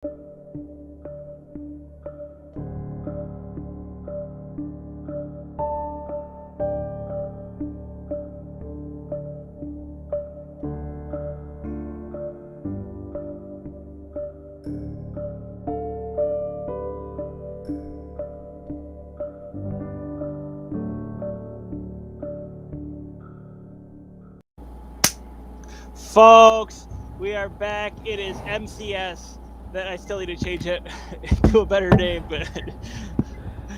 Folks, we are back. It is MCS. That I still need to change it to a better name, but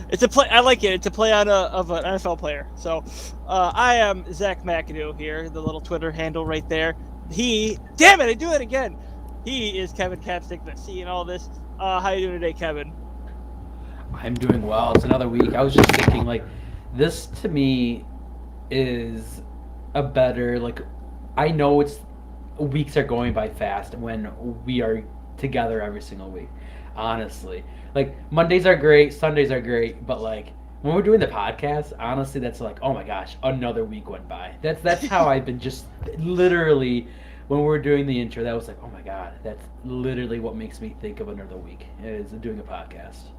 it's a play. I like it. It's a play on of an NFL player. So, I am Zach McAdoo here, the little Twitter handle right there. Damn it, I do it again. He is Kevin Capstick, the C and all this. How you doing today, Kevin? I'm doing well. It's another week. I was just thinking, like, this to me is a better, like, I know it's weeks are going by fast when we are together every single week. Honestly, like Mondays are great, Sundays are great, but like when we're doing the podcast, honestly, that's like, oh my gosh, another week went by. That's how I've been just literally when we were doing the intro. That was like, oh my god, that's literally what makes me think of another week is doing a podcast.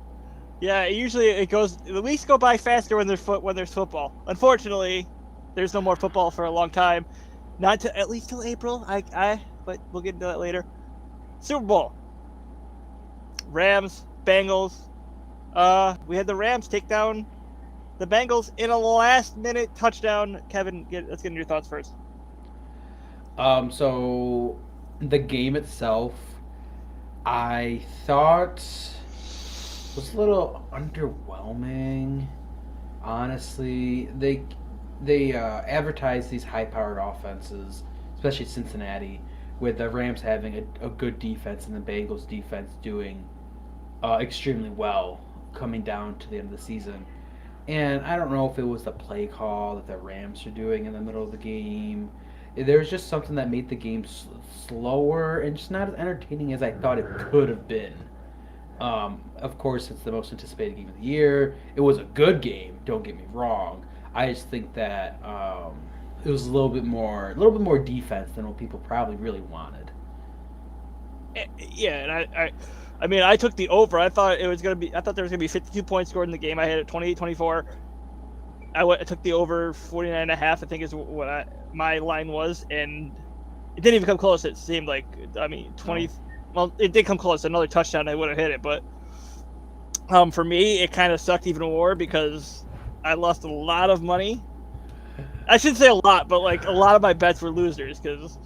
Yeah, usually it goes. The weeks go by faster when there's football. Unfortunately, there's no more football for a long time. Not to at least till April. But we'll get into that later. Super Bowl. Rams, Bengals. We had the Rams take down the Bengals in a last-minute touchdown. Kevin, let's get into your thoughts first. So the game itself, I thought was a little underwhelming. Honestly, they advertise these high-powered offenses, especially Cincinnati, with the Rams having a good defense and the Bengals defense doing extremely well coming down to the end of the season. And I don't know if it was the play call that the Rams are doing in the middle of the game. There was just something that made the game slower and just not as entertaining as I thought it could have been. Of course, it's the most anticipated game of the year. It was a good game. Don't get me wrong. I just think that it was a little bit more defense than what people probably really wanted. Yeah, and I mean, I took the over. I thought there was gonna be 52 points scored in the game. I had it 28-24. I took the over 49.5. I think is what my line was, and it didn't even come close. It seemed like 20. Oh. Well, it did come close. Another touchdown, I would have hit it, but for me, it kind of sucked even more because I lost a lot of money. I shouldn't say a lot, but like a lot of my bets were losers because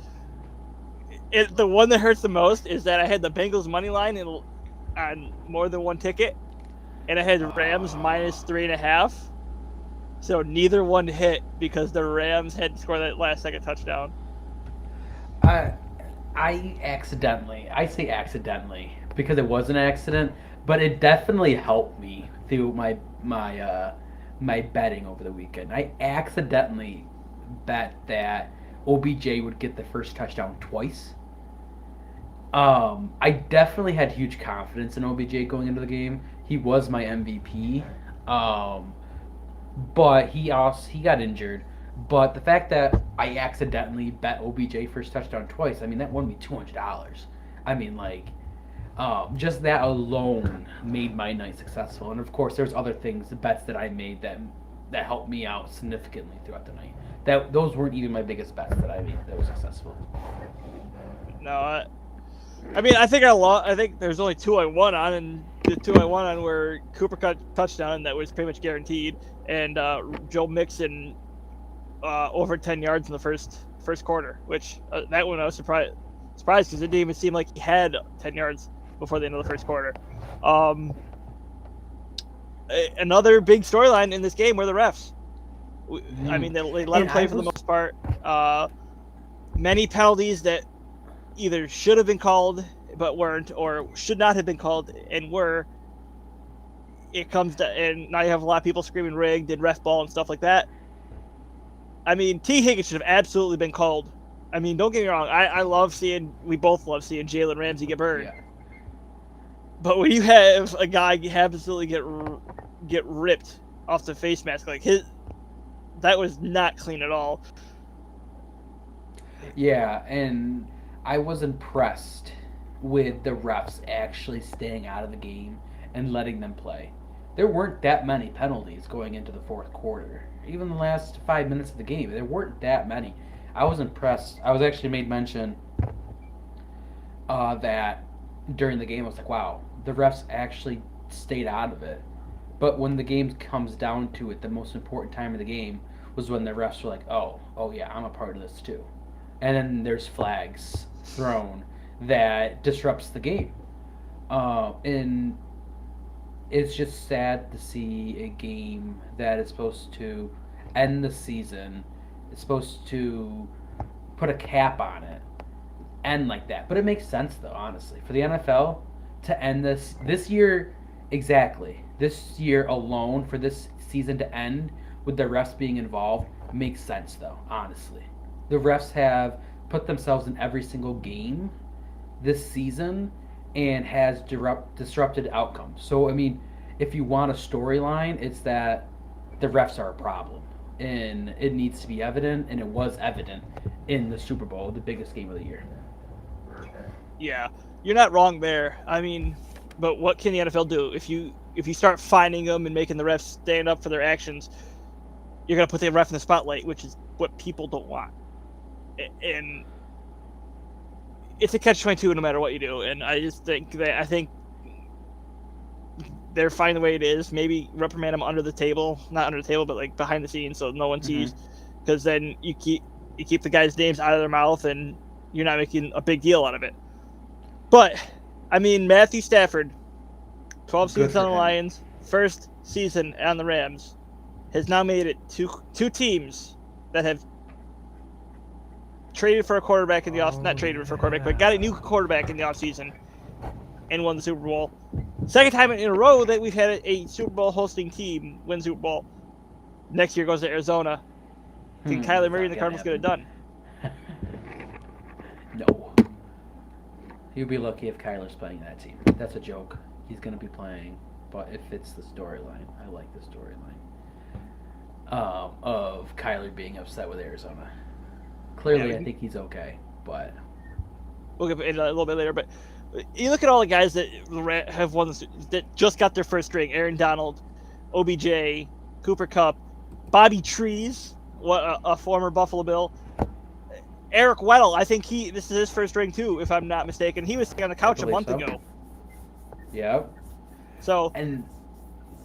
the one that hurts the most is that I had the Bengals money line on more than one ticket, and I had Rams minus 3.5. So neither one hit because the Rams had to score that last second touchdown. I say accidentally because it was an accident, but it definitely helped me through my betting over the weekend. I accidentally bet that OBJ would get the first touchdown twice. I definitely had huge confidence in OBJ going into the game. He was my MVP. But he got injured. But the fact that I accidentally bet OBJ first touchdown twice, I mean that won me $200. I mean just that alone made my night successful. And of course, there's other things, the bets that I made that helped me out significantly throughout the night. Those weren't even my biggest bets that I made that were successful. No, I mean, I think I lost. I think there's only two I won on, and the two I won on were Cooper cut touchdown that was pretty much guaranteed, and Joe Mixon over 10 yards in the first quarter, which that one I was surprised because it didn't even seem like he had 10 yards before the end of the first quarter. Another big storyline in this game were the refs. I mean, they let him play for the most part. Many penalties that either should have been called but weren't, or should not have been called and were. It comes to, and now you have a lot of people screaming rigged and ref ball and stuff like that. I mean, T. Higgins should have absolutely been called. I mean, don't get me wrong. We both love seeing Jalen Ramsey get burned. Yeah. But when you have a guy absolutely get ripped off the face mask, like that was not clean at all. Yeah, and I was impressed with the refs actually staying out of the game and letting them play. There weren't that many penalties going into the fourth quarter. Even the last 5 minutes of the game, there weren't that many. I was impressed. I was actually made mention that during the game, I was like, wow, the refs actually stayed out of it. But when the game comes down to it, the most important time of the game was when the refs were like, oh yeah, I'm a part of this too. And then there's flags thrown that disrupts the game. And it's just sad to see a game that is supposed to end the season, it's supposed to put a cap on it, end like that. But it makes sense though, honestly, for the NFL to end this year exactly. This year alone for this season to end with the refs being involved makes sense though, honestly. The refs have put themselves in every single game this season and has disrupted outcomes. So I mean, if you want a storyline, it's that the refs are a problem, and it needs to be evident, and it was evident in the Super Bowl, the biggest game of the year. Yeah, you're not wrong there. I mean, but what can the NFL do if you start finding them and making the refs stand up for their actions? You're gonna put the ref in the spotlight, which is what people don't want, and it's a catch-22 no matter what you do. And I just think they're fine the way it is. Maybe reprimand them under the table, not under the table, but like behind the scenes, so no one sees. Because then you keep the guys' names out of their mouth, and you're not making a big deal out of it. But I mean, Matthew Stafford, 12 seasons on the Lions, first season on the Rams, has now made it two teams that have traded for a quarterback in the off, not traded for a quarterback, but got a new quarterback in the offseason and won the Super Bowl. Second time in a row that we've had a Super Bowl hosting team win Super Bowl. Next year goes to Arizona. I think Kyler Murray and the Cardinals get it done. No. You'd be lucky if Kyler's playing that team. That's a joke. He's going to be playing, but it fits the storyline. I like the storyline of Kyler being upset with Arizona. Clearly, I think he's okay, but we'll get into that a little bit later. But you look at all the guys that have won that just got their first ring: Aaron Donald, OBJ, Cooper Kupp, Bobby Trees, a former Buffalo Bill, Eric Weddle. I think this is his first ring too, if I'm not mistaken. He was on the couch a month ago. Yeah. So and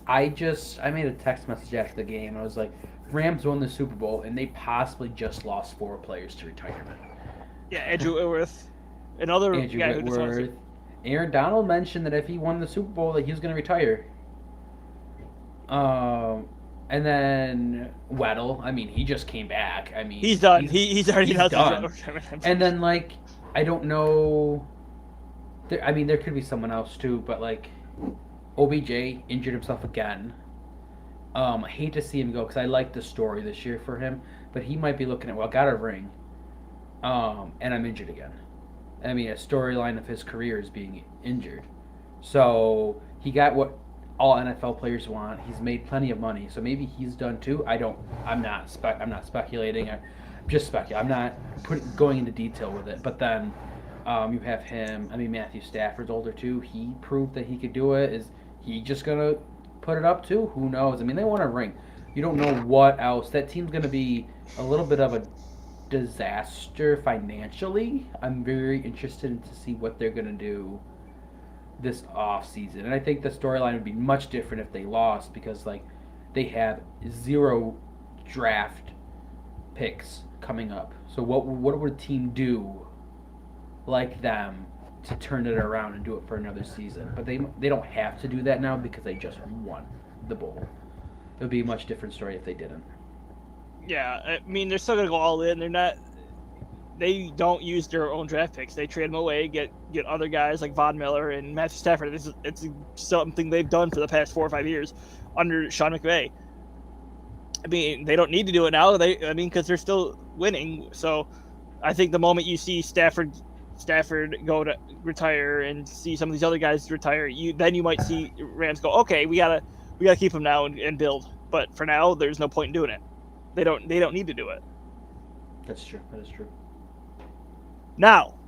I made a text message after the game. I was like, Rams won the Super Bowl, and they possibly just lost 4 players to retirement. Yeah, Andrew Whitworth, another guy who just won. Aaron Donald mentioned that if he won the Super Bowl, that he was going to retire. And then Weddle, I mean, he just came back. I mean, he's done. He's already done. And then, like, I don't know. There could be someone else too, but like, OBJ injured himself again. I hate to see him go because I like the story this year for him, but he might be looking at, well, I got a ring, and I'm injured again. I mean, a storyline of his career is being injured. So he got what all NFL players want. He's made plenty of money, so maybe he's done too. I'm not speculating. I'm just speculating. I'm not going into detail with it. But then you have him. I mean, Matthew Stafford's older too. He proved that he could do it. Is he just gonna put it up too? Who knows? I mean, they want a ring. You don't know what else. That team's gonna be a little bit of a disaster financially. I'm very interested to see what they're gonna do this off season, and I think the storyline would be much different if they lost because like they have 0 draft picks coming up. So what would a team do like them to turn it around and do it for another season? But they don't have to do that now because they just won the bowl. It would be a much different story if they didn't. Yeah, I mean, they're still gonna go all in. They don't use their own draft picks. They trade them away, get other guys like Von Miller and Matthew Stafford. It's something they've done for the past 4 or 5 years under Sean McVay. I mean, they don't need to do it now. Because they're still winning. So, I think the moment you see Stafford go to retire and see some of these other guys retire, then you might see Rams go, okay, we gotta keep him now and build. But for now, there's no point in doing it. They don't need to do it. That's true. That is true. Now,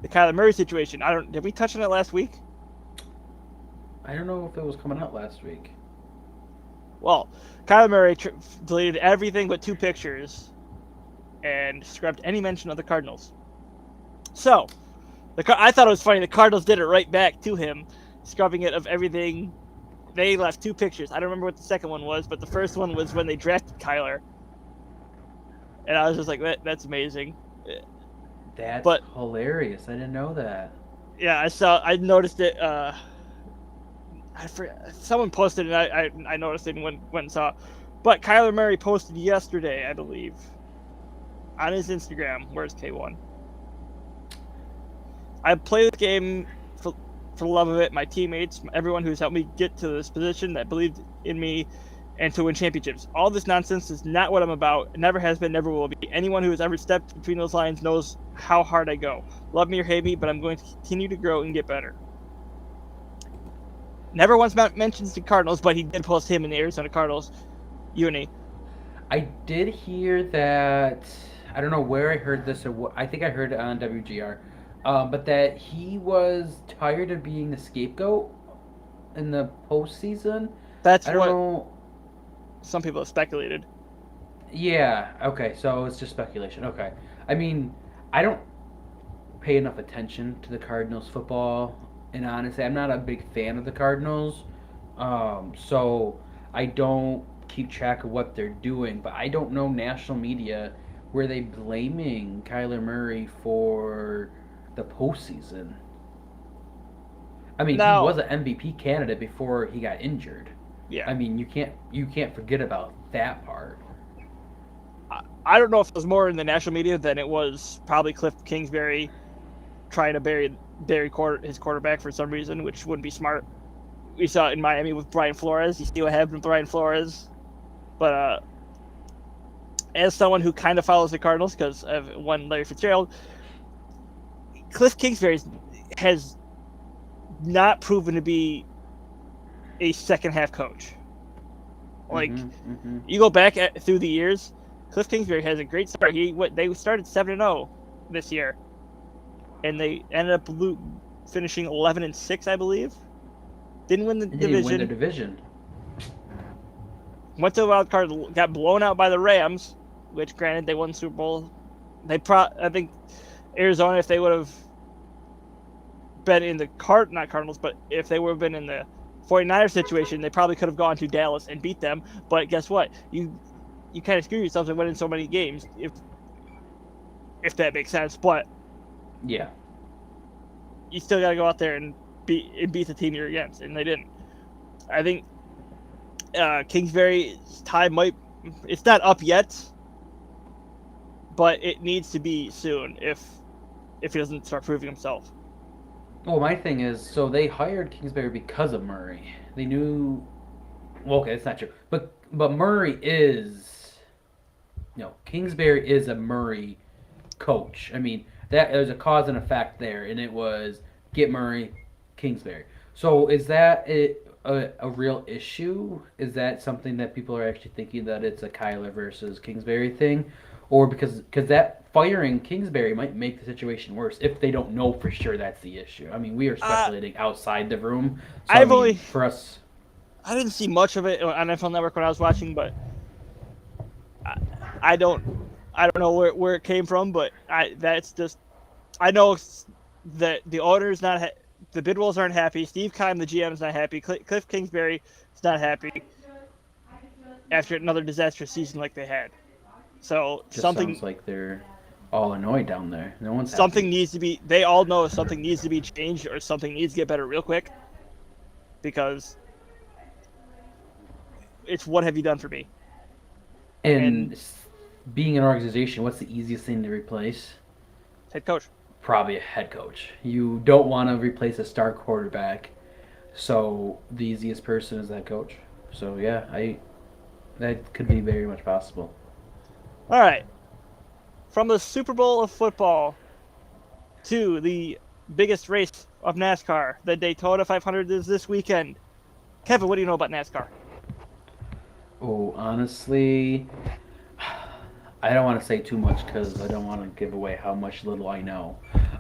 the Kyler Murray situation. Did we touch on it last week? I don't know if it was coming out last week. Well, Kyler Murray deleted everything but 2 pictures and scrubbed any mention of the Cardinals. So, I thought it was funny. The Cardinals did it right back to him, scrubbing it of everything. They left 2 pictures. I don't remember what the second one was, but the first one was when they drafted Kyler. And I was just like, that's amazing. That's hilarious. I didn't know that. Yeah, I noticed it. Someone posted it, and I noticed it and went and saw. But Kyler Murray posted yesterday, I believe, on his Instagram. Where's K1? I played this game for the love of it. My teammates, everyone who's helped me get to this position, that believed in me, and to win championships. All this nonsense is not what I'm about. It never has been, never will be. Anyone who has ever stepped between those lines knows how hard I go. Love me or hate me, but I'm going to continue to grow and get better. Never once mentions the Cardinals, but he did post him in the Arizona Cardinals uni. I did hear that. I don't know where I heard this, or what. I think I heard it on WGR, but that he was tired of being the scapegoat in the postseason. That's I don't what know. Some people have speculated. Yeah. Okay. So it's just speculation. Okay. I mean, I don't pay enough attention to the Cardinals football, and honestly, I'm not a big fan of the Cardinals. So I don't keep track of what they're doing, but I don't know national media. Were they blaming Kyler Murray for the postseason? I mean, he was an MVP candidate before he got injured. Yeah. I mean, you can't forget about that part. I don't know if it was more in the national media than it was probably Cliff Kingsbury trying to bury his quarterback for some reason, which wouldn't be smart. We saw it in Miami with Brian Flores. You see what happened with Brian Flores. But as someone who kind of follows the Cardinals because of one Larry Fitzgerald, Cliff Kingsbury has not proven to be a second half coach. Like, you go back through the years, Cliff Kingsbury has a great start. They started 7-0 this year, and they ended up finishing 11-6, I believe. Didn't win the division. Didn't win the division. Went to the wild card, got blown out by the Rams, which, granted, they won the Super Bowl. I think Arizona, if they would have been in the not Cardinals, but if they would have been in the 49ers situation, they probably could have gone to Dallas and beat them. But guess what? You kind of screw yourselves and win in so many games, if that makes sense. But yeah, you still got to go out there and beat the team you're against, and they didn't. I think Kingsbury's time it's not up yet, but it needs to be soon if he doesn't start proving himself. Well, my thing is, so they hired Kingsbury because of Murray. They knew. Well, okay, that's not true. But Murray is. Kingsbury is a Murray coach. I mean, there's a cause and effect there, and it was get Murray, Kingsbury. So is that a real issue? Is that something that people are actually thinking that it's a Kyler versus Kingsbury thing? Or because that firing Kingsbury might make the situation worse if they don't know for sure that's the issue. I mean, we are speculating outside the room. So, for us, I didn't see much of it on NFL Network when I was watching, but I don't know where it came from. But I know that the owners the Bidwells aren't happy. Steve Keim, the GM, is not happy. Cliff Kingsbury is not happy after another disastrous season like they had. So sounds like they're all annoyed down there. No one's happy. Needs to be. They all know something needs to be changed or something needs to get better real quick. Because it's what have you done for me? And being an organization, what's the easiest thing to replace? Head coach. Probably a head coach. You don't want to replace a star quarterback, so the easiest person is that coach. So yeah, that could be very much possible. All right. From the Super Bowl of football to the biggest race of NASCAR, the Daytona 500 is this weekend. Kevin, what do you know about NASCAR? Oh, honestly, I don't want to say too much because I don't want to give away how much little I know.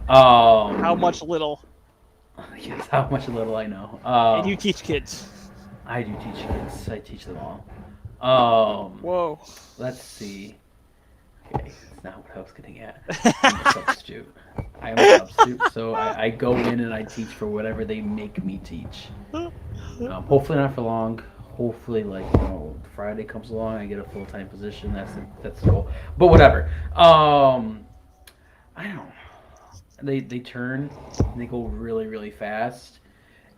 How much little? Yes, how much little I know. And you teach kids. I do teach kids. I teach them all. Whoa. Let's see. Okay, that's not what I was getting at. I'm a substitute. I am a substitute, so I go in and I teach for whatever they make me teach. Hopefully not for long. Hopefully, like, Friday comes along, I get a full-time position. That's the goal. But whatever. I don't know. They turn, and they go really really fast.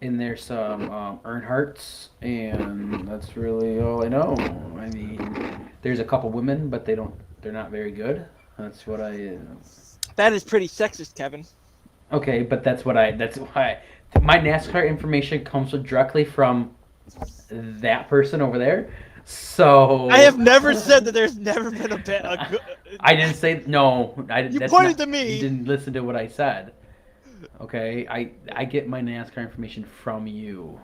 And there's some Earnhardts, and that's really all I know. I mean, there's a couple women, but they're not very good. That's what I. That is pretty sexist, Kevin. Okay, but that's why my NASCAR information comes directly from that person over there. So I have never said that there's never been a good. I didn't say no. You pointed to me. You didn't listen to what I said. Okay, I get my NASCAR information from you.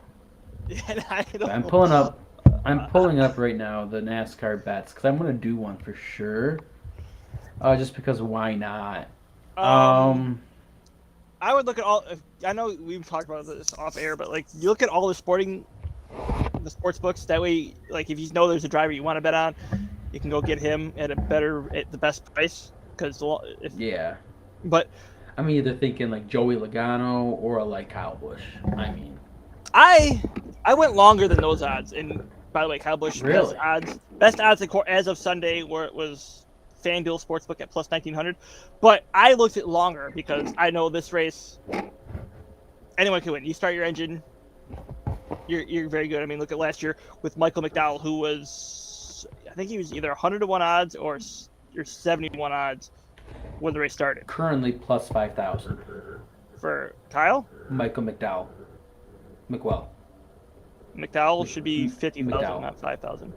And I don't I'm pulling up. I'm pulling up right now the NASCAR bets because I'm gonna do one for sure. Just because why not? I would look at all. I know we've talked about this off air, but like you look at all the sports books. That way, like if you know there's a driver you want to bet on, you can go get him at the best price. Because yeah, but I'm either thinking like Joey Logano or like Kyle Busch. I mean, I went longer than those odds. And by the way, Kyle Busch really? best odds as of Sunday, where it was FanDuel Sportsbook at plus 1900. But I looked at longer because I know this race, anyone can win. You start your engine, you're very good. I mean, look at last year with Michael McDowell, who was, I think he was either 100-1 odds or 71 odds when the race started. Currently plus 5,000 for Kyle. Michael McDowell. McDowell should be 50,000, not 5,000.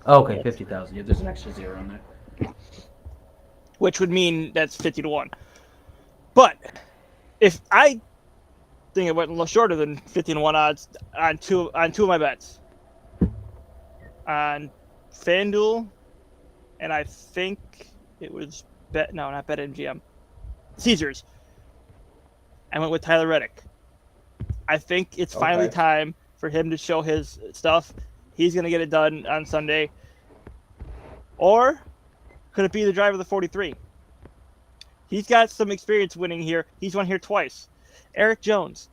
Okay, 50,000. Yeah, there's an extra zero in there. Which would mean that's 50-1. But if I think it went a little shorter than 50-1 odds on two of my bets, on FanDuel, and I think it was not BetMGM, Caesars. I went with Tyler Reddick. I think it's finally time for him to show his stuff. He's going to get it done on Sunday. Or could it be the driver of the 43? He's got some experience winning here. He's won here twice. Eric Jones.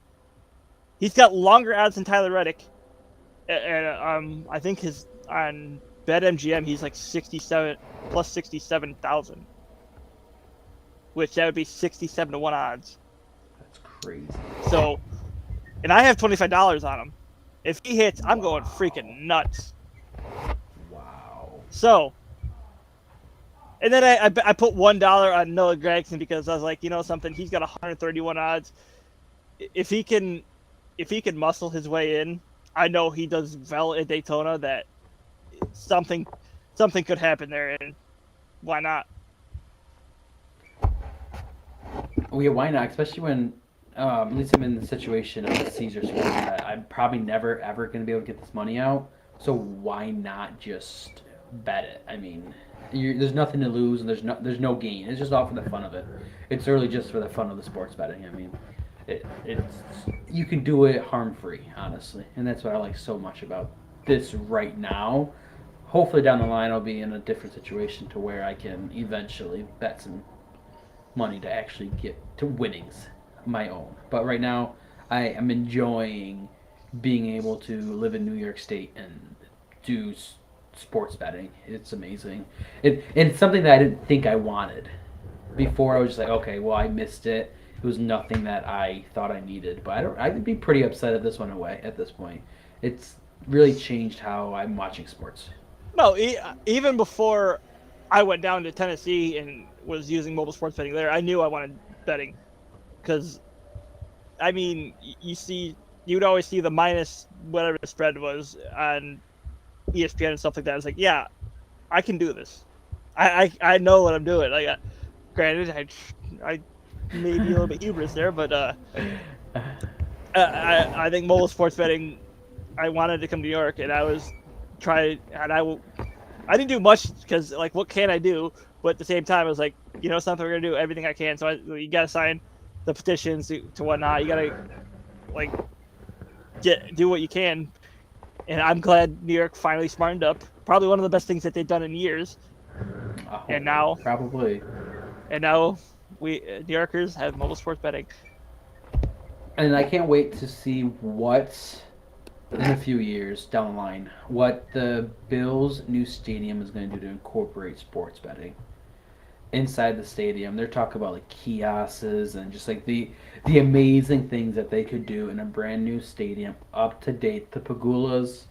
He's got longer odds than Tyler Reddick. And I think on BetMGM he's like 67 plus 67,000. Which that would be 67-1 odds. That's crazy. So, and I have $25 on him. If he hits, I'm going freaking nuts. Wow. So, and then I put $1 on Noah Gragson because I was like, you know something, he's got 131 odds. If he can muscle his way in, I know he does well at Daytona. That something could happen there, and why not? Oh yeah, why not? Especially when. At least I'm in the situation of the Caesars where I'm probably never ever going to be able to get this money out. So why not just bet it? I mean, there's nothing to lose and there's no gain. It's just all for the fun of it. It's really just for the fun of the sports betting. I mean, it's you can do it harm free, honestly, and that's what I like so much about this right now. Hopefully down the line I'll be in a different situation to where I can eventually bet some money to actually get to winnings. My own, but right now I am enjoying being able to live in New York State and do sports betting. It's amazing. It's something that I didn't think I wanted before. I was just like, okay, well, I missed it. It was nothing that I thought I needed, but I'd be pretty upset if this went away at this point. It's really changed how I'm watching sports. No, even before I went down to Tennessee and was using mobile sports betting there, I knew I wanted betting. Because, I mean, you'd always see the minus whatever the spread was on ESPN and stuff like that. I was like, yeah, I can do this. I know what I'm doing. Like, granted, I may be a little bit hubris there, but I think mobile sports betting. I wanted to come to New York, and I was trying, and I didn't do much because like what can I do? But at the same time, I was like, you know, something we're gonna do everything I can. So you gotta sign the petitions to whatnot. You gotta like do what you can. And I'm glad New York finally smartened up. Probably one of the best things that they've done in years. Oh, And now probably. and now we New Yorkers have mobile sports betting. And I can't wait to see what in a few years down the line what the Bills' new stadium is going to do to incorporate sports betting inside the stadium. They're talking about like kiosks and just like the amazing things that they could do in a brand new stadium, up to date. The Pagulas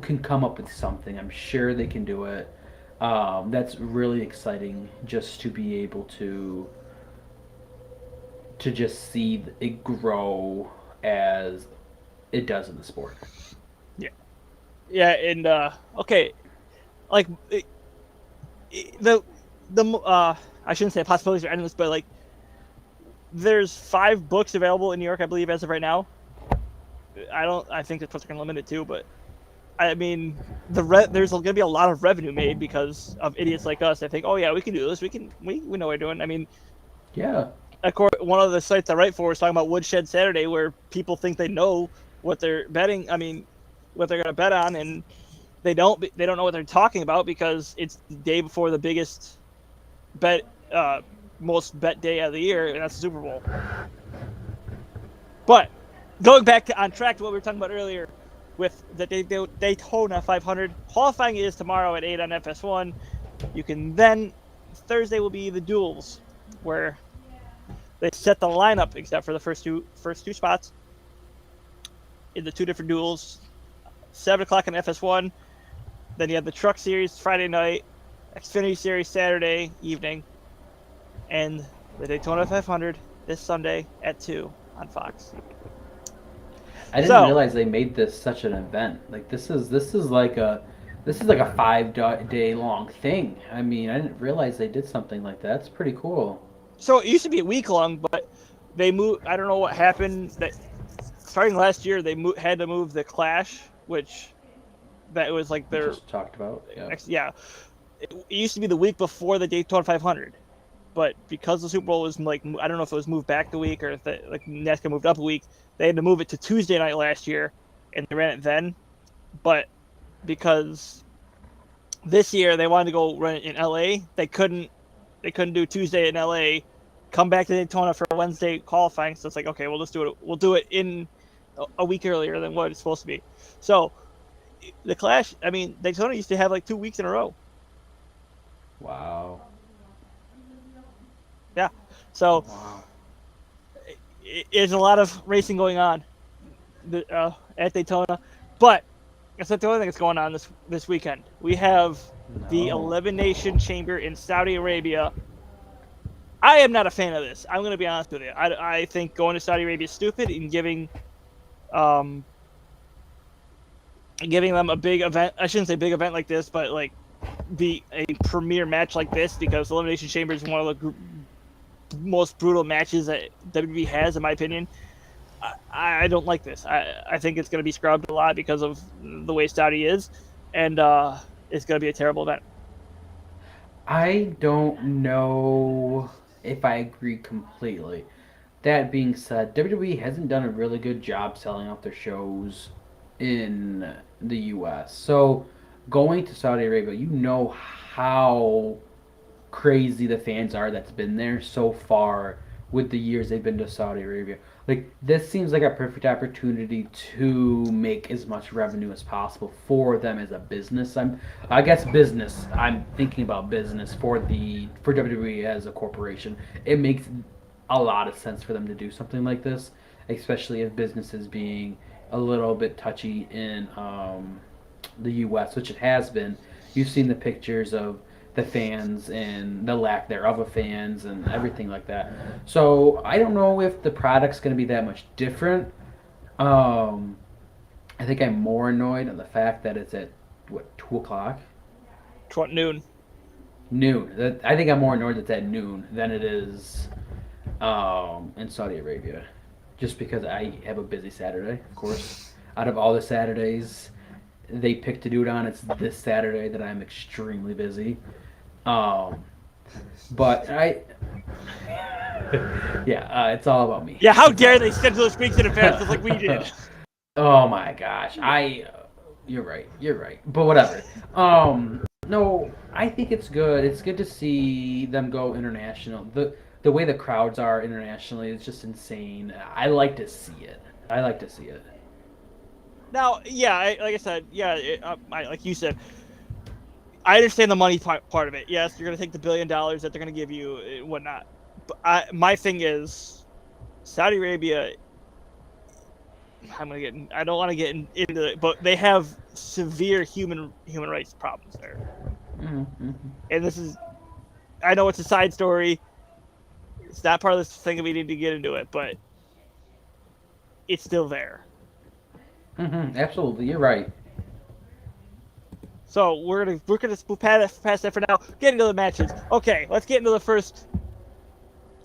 can come up with something. I'm sure they can do it. That's really exciting just to be able to just see it grow as it does in the sport. Yeah, yeah, and okay, like the I shouldn't say possibilities are endless, but like there's 5 books available in New York, I believe, as of right now. I think that's what they're gonna limit it to, but I mean, there's going to be a lot of revenue made because of idiots like us. That think, oh yeah, we can do this. We know what we're doing. I mean, Yeah. of course, one of the sites I write for is talking about Woodshed Saturday, where people think they know what they're betting. I mean, what they're going to bet on, and they don't. They don't know what they're talking about because it's the day before the biggest bet, most bet day of the year, and that's the Super Bowl. But going back on track to what we were talking about earlier with the Daytona 500, qualifying is tomorrow at 8 on FS1. You can then Thursday will be the duels, where they set the lineup except for the first two spots in the 2 different duels. 7 o'clock on FS1. Then you have the Truck Series Friday night, Xfinity Series Saturday evening, and the Daytona 500 this Sunday at 2 on Fox. I didn't realize they made this such an event. Like this is like a 5 day long thing. I mean, I didn't realize they did something like that. That's pretty cool. So it used to be a week long, but they moved. I don't know what happened. That starting last year, they had to move the Clash, which that was like their Just talked about. Yeah. yeah. It used to be the week before the Daytona 500, but because the Super Bowl was like I don't know if it was moved back the week or if like NASCAR moved up a week, they had to move it to Tuesday night last year, and they ran it then. But because this year they wanted to go run it in LA, they couldn't. They couldn't do Tuesday in LA. Come back to Daytona for Wednesday qualifying. So it's like, okay, we'll just do it. We'll do it in a week earlier than what it's supposed to be. So the Clash. I mean, Daytona used to have like 2 weeks in a row. Wow. Yeah. So Wow. there's a lot of racing going on at Daytona, but that's not the only thing that's going on this weekend. We have the No. 11 Nation Chamber in Saudi Arabia. I am not a fan of this. I'm going to be honest with you. I think going to Saudi Arabia is stupid and um, giving them a big event. I shouldn't say big event like this, but like be a premier match like this because the Elimination Chamber is one of the most brutal matches that WWE has, in my opinion. I don't like this. I think it's going to be scrubbed a lot because of the way Saudi is, and it's going to be a terrible event. I don't know if I agree completely. That being said, WWE hasn't done a really good job selling out their shows in the US. So going to Saudi Arabia, you know how crazy the fans are that's been there so far with the years they've been to Saudi Arabia. Like this seems like a perfect opportunity to make as much revenue as possible for them as a business. I guess business. I'm thinking about business for WWE as a corporation. It makes a lot of sense for them to do something like this, especially if businesses being a little bit touchy in the U.S., which it has been. You've seen the pictures of the fans and the lack thereof of fans and everything like that. So I don't know if the product's going to be that much different. Um, I think I'm more annoyed at the fact that it's at what 2 o'clock, Noon. noon. I think I'm more annoyed that it's at noon than it is in Saudi Arabia, just because I have a busy Saturday. Of course, out of all the Saturdays, they picked to do it on. It's this Saturday that I'm extremely busy. Um, but yeah, it's all about me. Yeah, how It's all dare they schedule this weeks in advance just like we did? Oh my gosh, you're right, you're right. But whatever. No, I think it's good. It's good to see them go international. The way the crowds are internationally is just insane. I like to see it. I like to see it. Now, yeah, like I said, yeah, like you said, I understand the money part of it. Yes, you're going to take the $1 billion that they're going to give you and whatnot. But my thing is, Saudi Arabia, I don't want to get into it, but they have severe human rights problems there. Mm-hmm. And this is, I know it's a side story. It's not part of this thing that we need to get into it, but it's still there. Mm-hmm. Absolutely, you're right. So we're gonna move past that for now. Get into the matches. Okay, let's get into the first.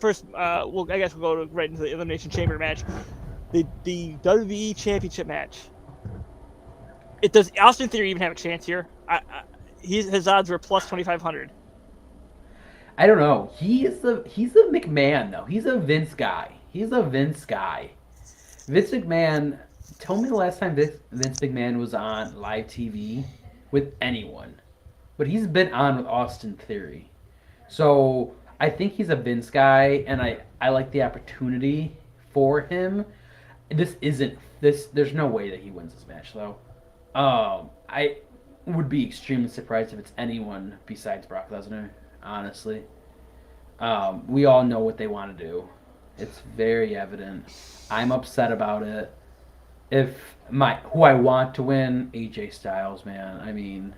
I guess we'll go right into the Elimination Chamber match, the WWE Championship match. Does Austin Theory even have a chance here? His odds were plus 2,500. I don't know. He's a McMahon though. He's a Vince guy. He's a Vince guy. Vince McMahon. Tell me the last time Vince McMahon was on live TV with anyone, but he's been on with Austin Theory. So I think he's a Vince guy, and I like the opportunity for him. This isn't this. There's no way that he wins this match though. I would be extremely surprised if it's anyone besides Brock Lesnar. Honestly, we all know what they want to do. It's very evident. I'm upset about it. If who I want to win, AJ Styles, man. I mean,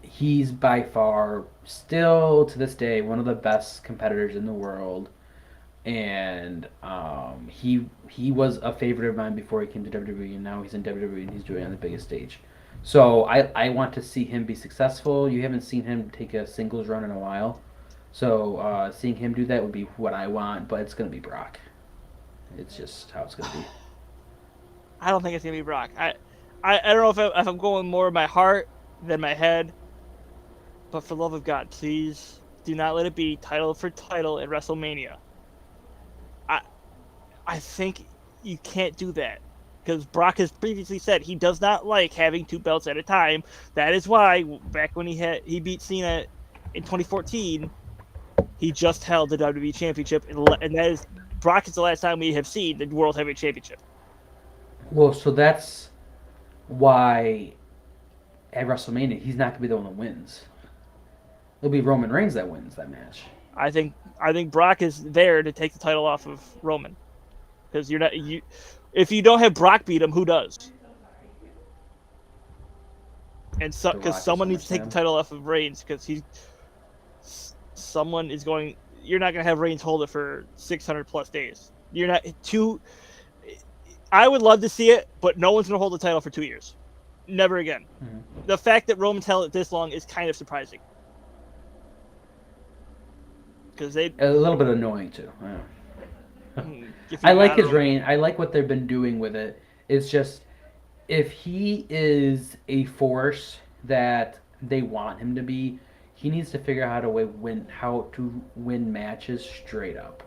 he's by far still to this day one of the best competitors in the world, and he was a favorite of mine before he came to WWE, and now he's in WWE and he's doing it on the biggest stage. So I want to see him be successful. You haven't seen him take a singles run in a while, so seeing him do that would be what I want. But it's gonna be Brock. It's just how it's gonna be. I don't think it's gonna be Brock. I don't know if I'm going more of my heart than my head. But for the love of God, please do not let it be title for title at WrestleMania. I think you can't do that. Because Brock has previously said he does not like having 2 belts at a time. That is why, back when he beat Cena in 2014, he just held the WWE Championship. And that is, Brock is the last time we have seen the World Heavyweight Championship. Well, so that's why at WrestleMania he's not gonna be the one that wins. It'll be Roman Reigns that wins that match. I think Brock is there to take the title off of Roman. Because if you don't have Brock beat him, who does? And because someone needs to take the title off of Reigns, because someone is going. You're not going to have Reigns hold it for 600 plus days. You're not too. I would love to see it, but no one's going to hold the title for 2 years. Never again. Mm-hmm. The fact that Roman's held it this long is kind of surprising. Because a little bit annoying too. I like his reign. I like what they've been doing with it. It's just if he is a force that they want him to be, he needs to figure out how to win matches straight up,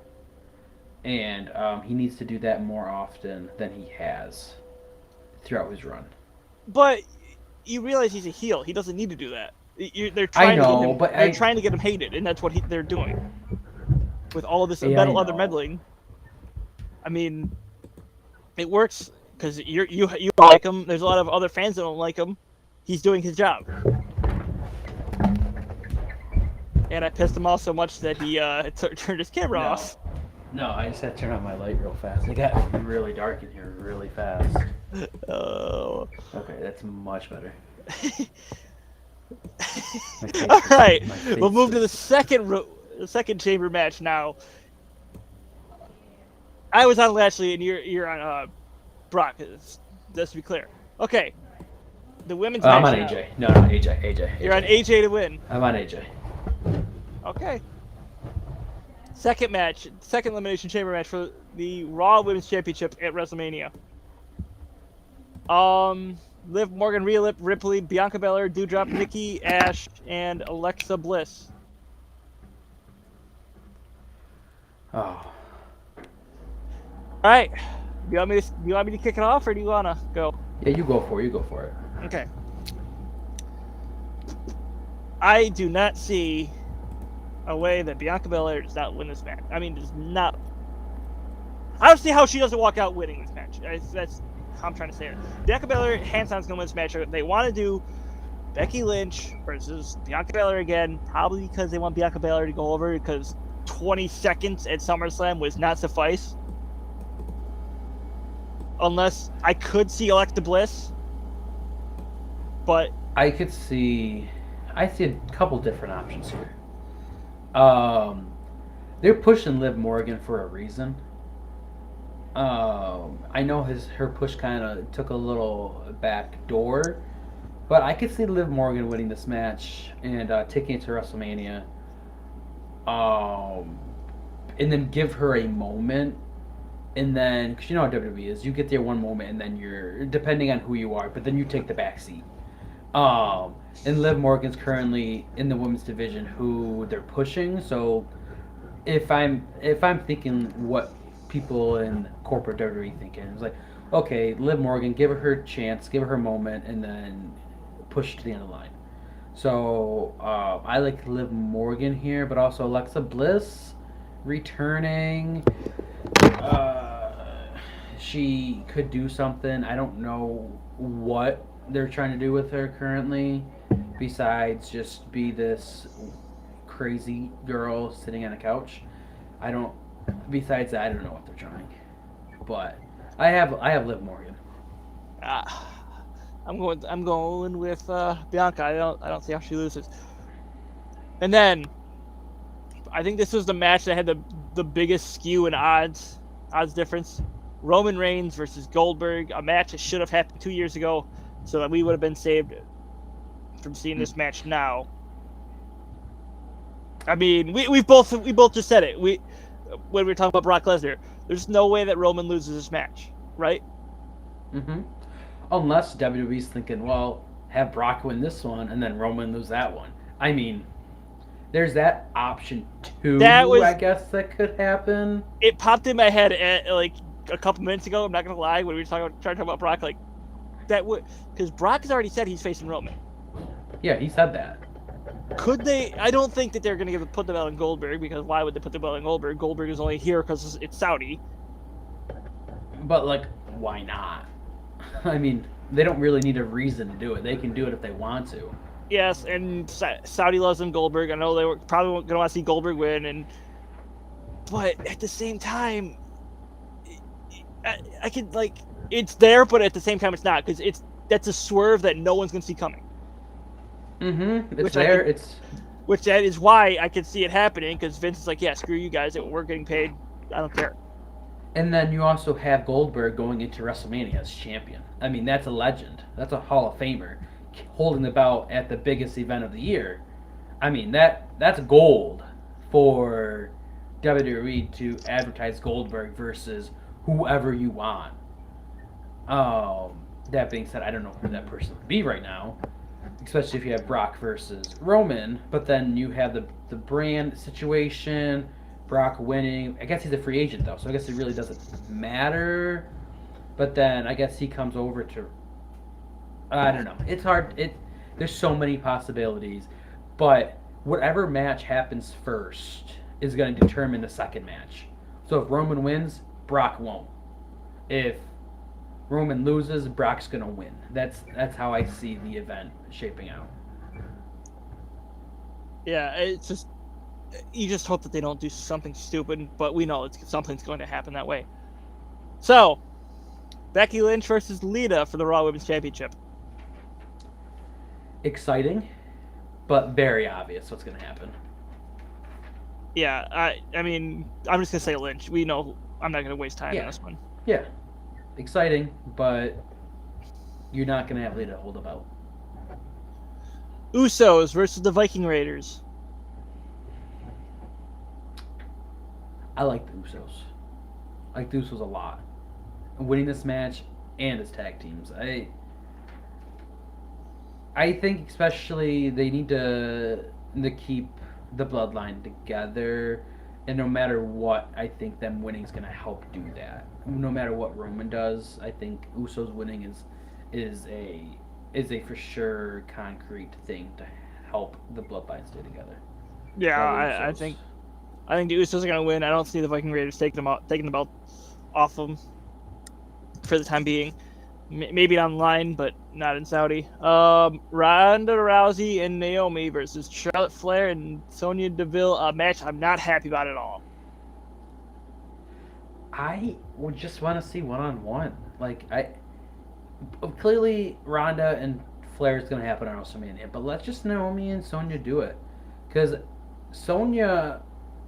and he needs to do that more often than he has throughout his run. But you realize he's a heel. He doesn't need to do that. They're trying to get him hated, and that's what they're doing with all of this other meddling. I mean, it works because you like him. There's a lot of other fans that don't like him. He's doing his job, and I pissed him off so much that he turned his camera off. No, I just had to turn on my light real fast. It got really dark in here really fast. Oh. Okay, that's much better. All right, we'll move to the second chamber match now. I was on Lashley and you're on Brock. Just to be clear. Okay, the women's match. I'm on AJ. No, AJ. You're on AJ to win. I'm on AJ. Okay. Second elimination chamber match for the Raw Women's Championship at WrestleMania. Liv Morgan, Rhea Ripley, Bianca Belair, Doudrop, Nikki Ash, and Alexa Bliss. Oh, All right. Do you want me to kick it off, or do you wanna go? yeah, you go for it. You go for it. Okay. I do not see a way that Bianca Belair does not win this match. I mean, does not. I don't see how she doesn't walk out winning this match. That's how I'm trying to say it. Bianca Belair, hands down, is going to win this match. They want to do Becky Lynch versus Bianca Belair again, probably because they want Bianca Belair to go over, because 20 seconds at SummerSlam was not suffice. Unless I could see Alexa Bliss, but I see a couple different options here. They're pushing Liv Morgan for a reason. I know her push kind of took a little back door, but I could see Liv Morgan winning this match and taking it to WrestleMania. And then give her a moment, and then because you know how WWE is, you get there one moment, and then you're depending on who you are, but then you take the back seat. And Liv Morgan's currently in the women's division, who they're pushing. So if I'm thinking what people in corporate WWE thinking, it's like, okay, Liv Morgan, give her her chance, give her her moment, and then push to the end of the line. So I like Liv Morgan here, but also Alexa Bliss returning. She could do something. I don't know what they're trying to do with her currently, besides just be this crazy girl sitting on a couch. I don't. Besides that, I don't know what they're trying. But I have Liv Morgan. I'm going with Bianca. I don't see how she loses. And then I think this was the match that had the biggest skew in odds difference. Roman Reigns versus Goldberg, a match that should have happened 2 years ago, so that we would have been saved from seeing this match now. I mean, we both just said it. When we were talking about Brock Lesnar, there's no way that Roman loses this match, right? Mm-hmm. Unless WWE's thinking, well, have Brock win this one and then Roman lose that one. I mean, there's that option too. I guess that could happen. It popped in my head at like a couple minutes ago. I'm not gonna lie, when we were trying to talk about Brock, like that would, because Brock has already said he's facing Roman. Yeah, he said that. Could they? I don't think that they're gonna put the belt on Goldberg, because why would they put the belt on Goldberg? Goldberg is only here because it's Saudi. But like, why not? I mean, they don't really need a reason to do it. They can do it if they want to. Yes, and Saudi loves them Goldberg. I know they were probably going to want to see Goldberg win, but at the same time, I could, like, it's there, but at the same time, it's not, because that's a swerve that no one's going to see coming. Mm-hmm. It's there. Which that is why I could see it happening, because Vince is like, yeah, screw you guys. We're getting paid. I don't care. And then you also have Goldberg going into WrestleMania as champion. I mean, that's a legend. That's a Hall of Famer holding the belt at the biggest event of the year. I mean, that's gold for WWE to advertise Goldberg versus whoever you want. That being said, I don't know who that person would be right now, especially if you have Brock versus Roman. But then you have the brand situation, Brock winning. I guess he's a free agent though, so I guess it really doesn't matter. But then I guess he comes over to, I don't know. It's hard. There's so many possibilities, but whatever match happens first is going to determine the second match. So if Roman wins, Brock won't. If Roman loses, Brock's going to win. That's how I see the event shaping out. Yeah, it's just, you just hope that they don't do something stupid, but we know something's going to happen that way. So, Becky Lynch versus Lita for the Raw Women's Championship. Exciting, but very obvious what's going to happen. Yeah, I mean, I'm just going to say Lynch. We know I'm not going to waste time on this one. Yeah, exciting, but you're not going to have Lita hold the belt. Usos versus the Viking Raiders. I like the Usos. I like the Usos a lot. Winning this match and his tag teams. I think especially they need to keep the bloodline together, and no matter what, I think them winning is gonna help do that. No matter what Roman does, I think Usos winning is a is a for sure concrete thing to help the bloodline stay together. Yeah, All the I Usos. think the Usos are gonna win. I don't see the Viking Raiders taking the belt off them for the time being. Maybe online, but not in Saudi. Ronda Rousey and Naomi versus Charlotte Flair and Sonya Deville. A match I'm not happy about at all. I would just want to see one on one. Like I clearly Ronda and Flair is going to happen on WrestleMania, but let's just Naomi and Sonya do it, because Sonya,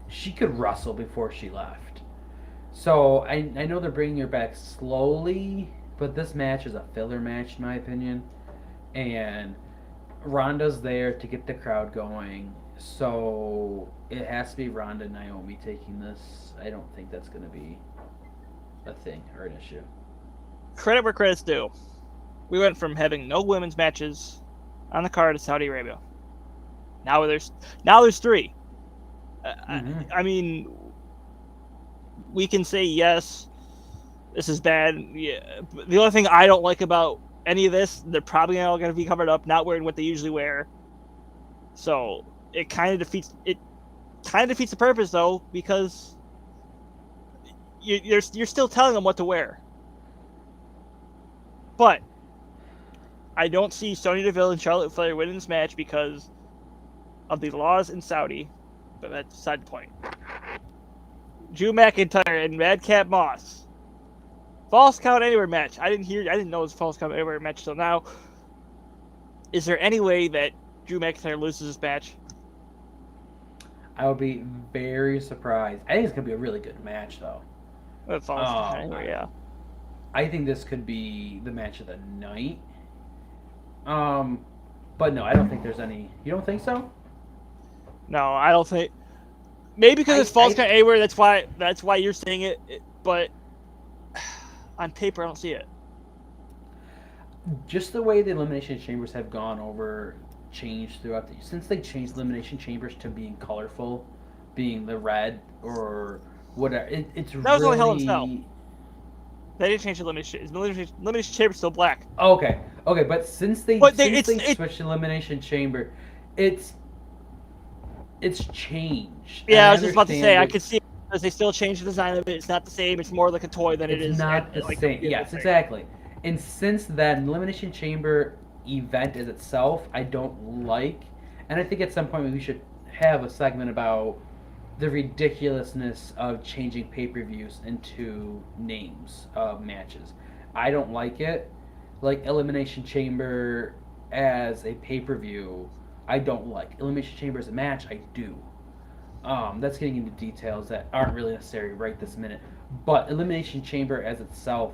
she could wrestle before she left. So I know they're bringing her back slowly, but this match is a filler match in my opinion, and Ronda's there to get the crowd going. So it has to be Ronda and Naomi taking this. I don't think that's going to be a thing or an issue. Credit where credit's due. We went from having no women's matches on the card to Saudi Arabia. Now there's three. Mm-hmm. I mean, we can say yes, this is bad. Yeah, the only thing I don't like about any of this, they're probably all going to be covered up, not wearing what they usually wear. So it kind of defeats the purpose though, because you're still telling them what to wear. But I don't see Sonya Deville and Charlotte Flair winning this match because of the laws in Saudi. But that's beside the point. Drew McIntyre and Madcap Moss. False Count Anywhere match. I didn't know it was a False Count Anywhere match till now. Is there any way that Drew McIntyre loses this match? I would be very surprised. I think it's gonna be a really good match, though. False Count Anywhere, yeah. I think this could be the match of the night. But no, I don't think there's any. You don't think so? No, I don't think. Maybe because it's False Count Anywhere. That's why you're saying it. But on paper, I don't see it. Just the way the elimination chambers have changed throughout since they changed elimination chambers to being colorful, being the red or whatever. It's that was really... only Hell in Cell. They didn't change the elimination chamber's still black. Okay, but since they switched elimination chamber, it's changed. Yeah, I was just about to say, I could see it because they still changed the design of it. It's not the same. It's more like a toy than it is. It's not the same. Yes, exactly. And since that elimination chamber event as itself, I don't like. And I think at some point we should have a segment about the ridiculousness of changing pay-per-views into names of matches. I don't like it. Like Elimination Chamber as a pay-per-view, I don't like. Elimination Chamber as a match, I do. That's getting into details that aren't really necessary right this minute. But Elimination Chamber as itself,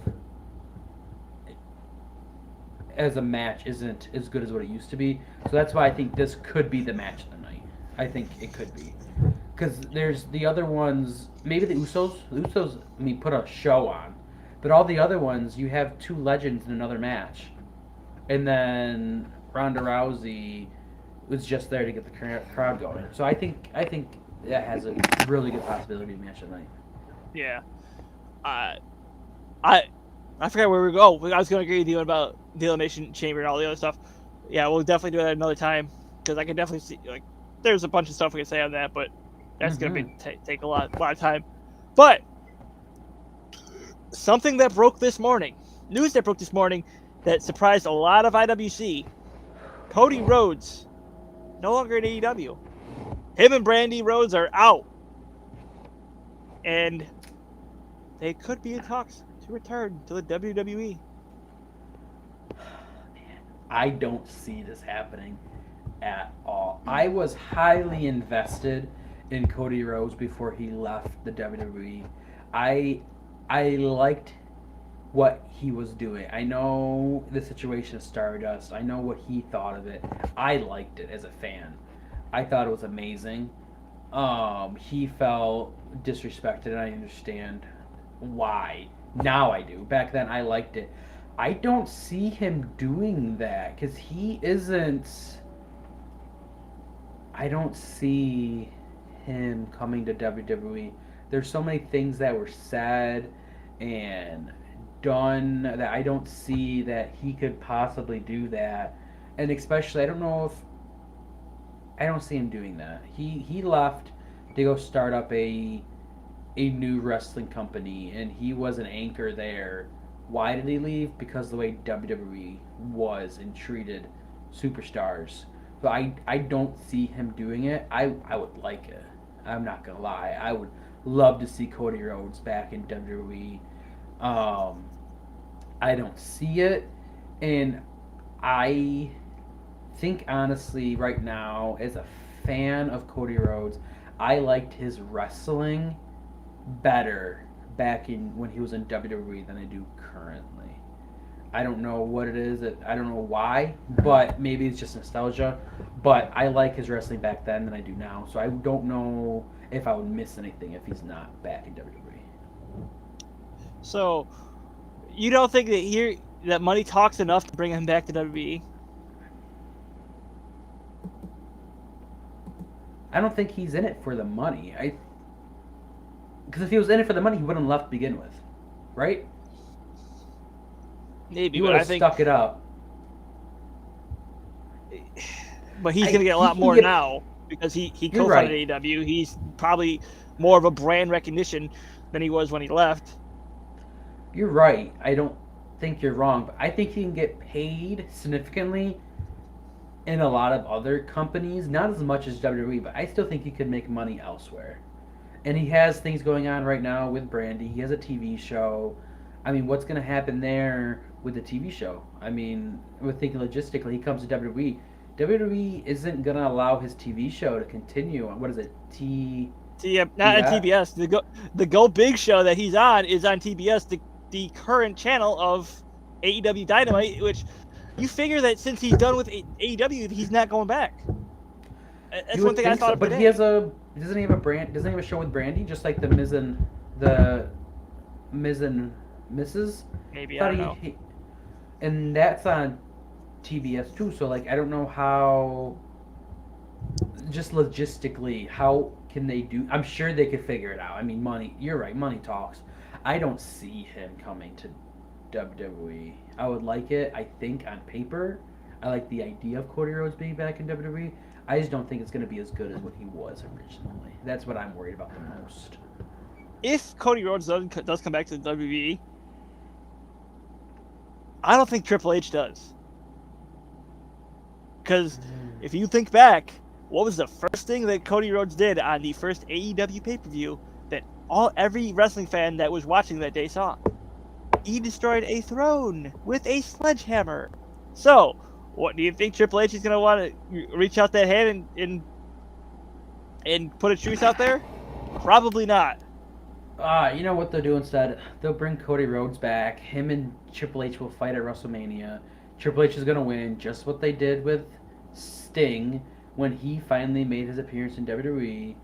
as a match, isn't as good as what it used to be. So that's why I think this could be the match of the night. I think it could be. Because there's the other ones, maybe the Usos. The Usos, put a show on. But all the other ones, you have two legends in another match. And then Ronda Rousey was just there to get the crowd going. So I think that has a really good possibility to match tonight. Yeah. I forgot where we go. I was going to agree with you about the Elimination Chamber and all the other stuff. Yeah, we'll definitely do that another time because I can definitely see there's a bunch of stuff we can say on that, but that's going to take a lot of time. But something that broke this morning, news that broke this morning that surprised a lot of IWC. Cody Rhodes no longer in AEW. Him and Brandy Rhodes are out, and they could be in talks to return to the WWE. I don't see this happening at all. I was highly invested in Cody Rhodes before he left the WWE. I liked what he was doing. I know the situation of Stardust. I know what he thought of it. I liked it as a fan. I thought it was amazing. He felt disrespected, and I understand why. Now I do. Back then, I liked it. I don't see him doing that because he isn't. I don't see him coming to WWE. There's so many things that were said and done that I don't see that he could possibly do that. And especially, I don't know if I don't see him doing that. He left to go start up a new wrestling company, and he was an anchor there. Why did he leave? Because the way WWE was and treated superstars. So I don't see him doing it. I would like it. I'm not gonna lie. I would love to see Cody Rhodes back in WWE. Um, I don't see it, and I think honestly right now, as a fan of Cody Rhodes, I liked his wrestling better back in when he was in WWE than I do currently. I don't know what it is. I don't know why, but maybe it's just nostalgia. But I like his wrestling back then than I do now. So I don't know if I would miss anything if he's not back in WWE. So, you don't think that money talks enough to bring him back to WWE? I don't think he's in it for the money. Because if he was in it for the money, he wouldn't have left to begin with, right? Maybe, He would but I have think. stuck it up. But he's gonna get a He lot can more get. now because he You're co-founded right. AEW. He's probably more of a brand recognition than he was when he left. You're right. I don't think you're wrong, but I think he can get paid significantly in a lot of other companies. Not as much as WWE, but I still think he could make money elsewhere. And he has things going on right now with Brandy. He has a TV show. I mean, what's going to happen there with the TV show? I mean, we're thinking logistically. He comes to WWE. WWE isn't going to allow his TV show to continue. What is it? Not on TBS? TBS. The Go Big show that he's on is on TBS, the current channel of AEW Dynamite, which you figure that since he's done with AEW, he's not going back. That's You one would thing I think thought so, of but he today. has a doesn't he have a brand? Doesn't he have a show with Brandy, just like the the Miz and Mrs. Maybe, I Thought don't know. and that's on TBS too. So like, I don't know how. Just logistically, how can they do? I'm sure they could figure it out. I mean, money. You're right. Money talks. I don't see him coming to WWE. I would like it. I think on paper, I like the idea of Cody Rhodes being back in WWE. I just don't think it's going to be as good as what he was originally. That's what I'm worried about the most. If Cody Rhodes does come back to the WWE, I don't think Triple H does. Because if you think back, what was the first thing that Cody Rhodes did on the first AEW pay-per-view that every wrestling fan that was watching that day saw? He destroyed a throne with a sledgehammer. So, what do you think Triple H is going to want to reach out that hand and put a truce out there? Probably not. You know what they'll do instead? They'll bring Cody Rhodes back. Him and Triple H will fight at WrestleMania. Triple H is going to win, just what they did with Sting when he finally made his appearance in WWE.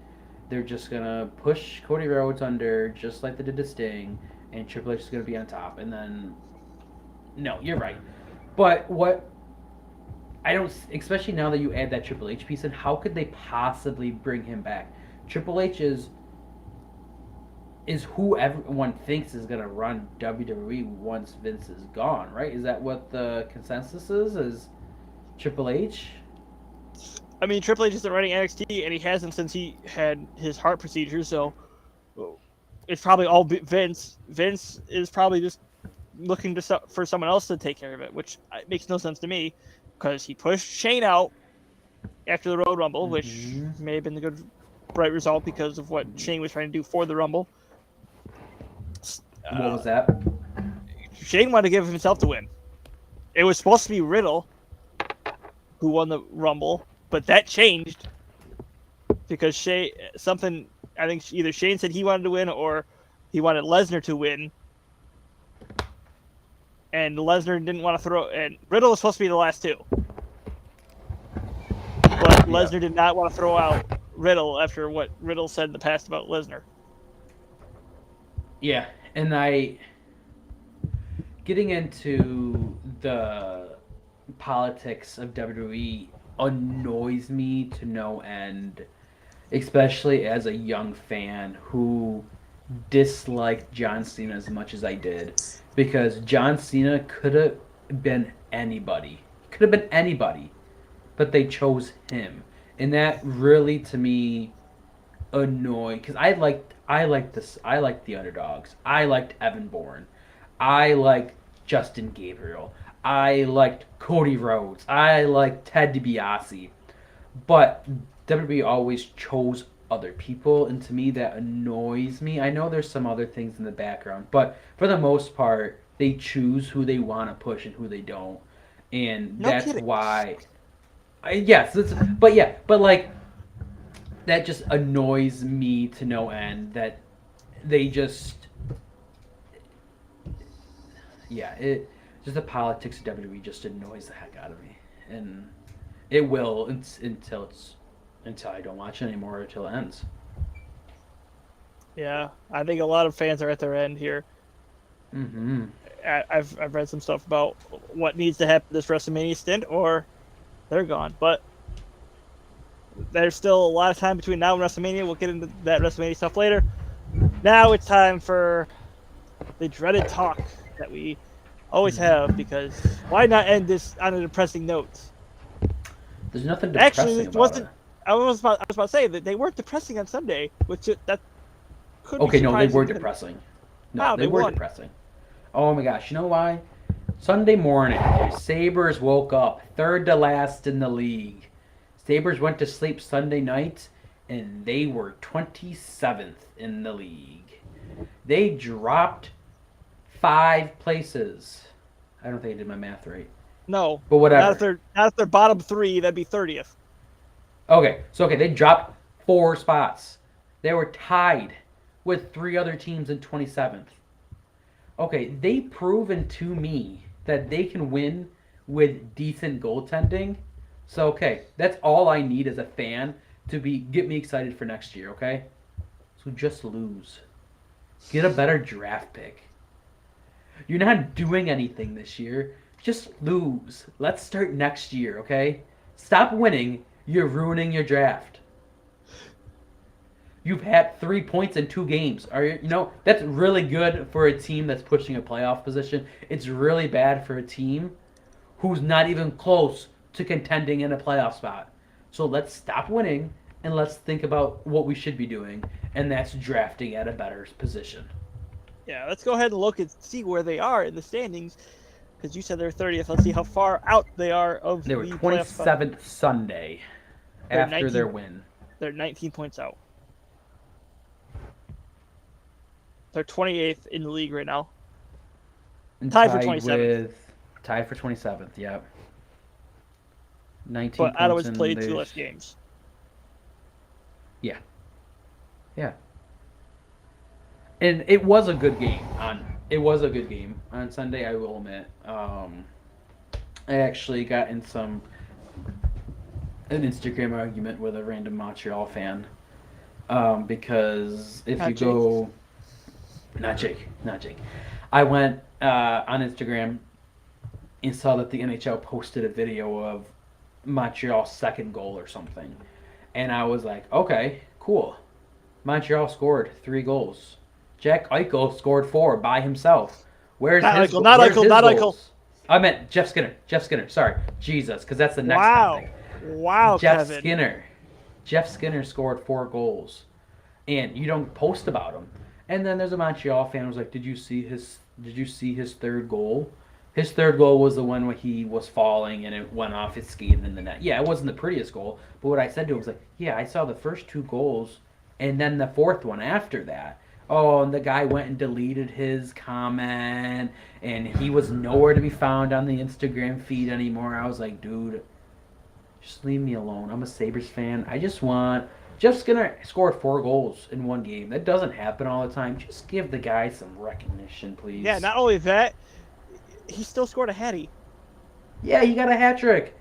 They're just going to push Cody Rhodes under, just like they did to Sting, and Triple H is going to be on top. And then, no, you're right. But what I don't, especially now that you add that Triple H piece in, how could they possibly bring him back? Triple H is who everyone thinks is going to run WWE once Vince is gone, right? Is that what the consensus is? Is Triple H? I mean, Triple H isn't running NXT, and he hasn't since he had his heart procedure, so it's probably all Vince. Vince is probably just looking for someone else to take care of it, which makes no sense to me, because he pushed Shane out after the Royal Rumble, which may have been the good, right result because of what Shane was trying to do for the Rumble. What was that? Shane wanted to give himself the win. It was supposed to be Riddle who won the Rumble, but that changed because I think either Shane said he wanted to win or he wanted Lesnar to win, and Lesnar didn't want to throw. And Riddle was supposed to be the last two, but Lesnar did not want to throw out Riddle after what Riddle said in the past about Lesnar. Yeah, and I getting into the politics of WWE annoys me to no end, especially as a young fan who disliked John Cena as much as I did, because John Cena could have been anybody. Could have been anybody, but they chose him. And that really to me annoyed because I liked the underdogs. I liked Evan Bourne. I liked Justin Gabriel. I liked Cody Rhodes. I liked Ted DiBiase. But WWE always chose other people, and to me that annoys me. I know there's some other things in the background, but for the most part, they choose who they want to push and who they don't, and No that's kidding. why. Yes, but yeah, but like that just annoys me to no end. That they just yeah, it just the politics of WWE just annoys the heck out of me, and it will until I don't watch it anymore until it ends. Yeah, I think a lot of fans are at their end here. Mm-hmm. I've read some stuff about what needs to happen this WrestleMania stint, or they're gone. But there's still a lot of time between now and WrestleMania. We'll get into that WrestleMania stuff later. Now it's time for the dreaded talk that we always have, because why not end this on a depressing note? There's nothing depressing Actually, it about wasn't. it. I was about to say that they weren't depressing on Sunday, which that could be Okay, no, they surprising. were depressing. No, Wow, they they were won. depressing. Oh my gosh, you know why? Sunday morning, the Sabres woke up third to last in the league. Sabres went to sleep Sunday night, and they were 27th in the league. They dropped 5 places. I don't think I did my math right. No, But not if whatever. they're bottom three. That'd be 30th. Okay, they dropped 4 spots. They were tied with 3 other teams in 27th. Okay, they've proven to me that they can win with decent goaltending. So okay, that's all I need as a fan to get me excited for next year, okay? So just lose. Get a better draft pick. You're not doing anything this year. Just lose. Let's start next year, okay? Stop winning. You're ruining your draft. You've had 3 points in 2 games. That's really good for a team that's pushing a playoff position. It's really bad for a team who's not even close to contending in a playoff spot. So let's stop winning and let's think about what we should be doing, and that's drafting at a better position. Yeah, let's go ahead and look and see where they are in the standings, because you said they're 30th. Let's see how far out they are of They were the playoff spot. 27th Sunday They're after 19 their win. They're 19 points out. They're 28th in the league right now. And Tied for 27th. Tied for 27th, yep. 19 But points Ottawa's in played 2 there's- less games. Yeah. Yeah. And it was a good game on Sunday, I will admit. I actually got in an Instagram argument with a random Montreal fan. Because if Not you Jake. go not Jake. I went on Instagram and saw that the NHL posted a video of Montreal's second goal or something. And I was like, okay, cool. Montreal scored 3 goals. Jack Eichel scored 4 by himself. Where's Not his Eichel, not where's Eichel, his not goals? I meant Jeff Skinner. Sorry. Jesus, because that's the next Wow. thing. Wow, Jeff Kevin. Jeff Skinner scored 4 goals. And you don't post about him. And then there's a Montreal fan who was like, Did you see his third goal? His third goal was the one where he was falling and it went off his skate in the net. Yeah, it wasn't the prettiest goal, but what I said to him was like, yeah, I saw the first 2 goals and then the fourth one after that. Oh, and the guy went and deleted his comment and he was nowhere to be found on the Instagram feed anymore. I was like, dude, just leave me alone. I'm a Sabres fan. I just want Jeff Skinner scored 4 goals in 1 game. That doesn't happen all the time. Just give the guy some recognition, please. Yeah, not only that, he still scored a hattie. Yeah, he got a hat trick.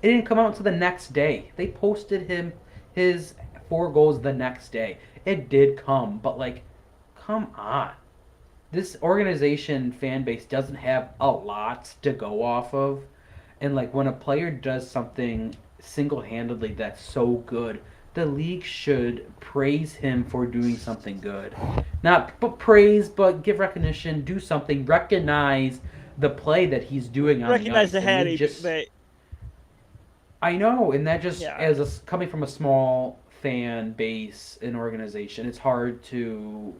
It didn't come out until the next day. They posted his 4 goals the next day. It did come, but come on. this organization fan base doesn't have a lot to go off of, and like when a player does something single-handedly that's so good, the league should praise him for doing something good. Not but praise, but give recognition, do something, recognize the play that he's doing on the Recognize ice, the and had they a just they I know, and that just yeah. as coming from a small fan base and organization, it's hard to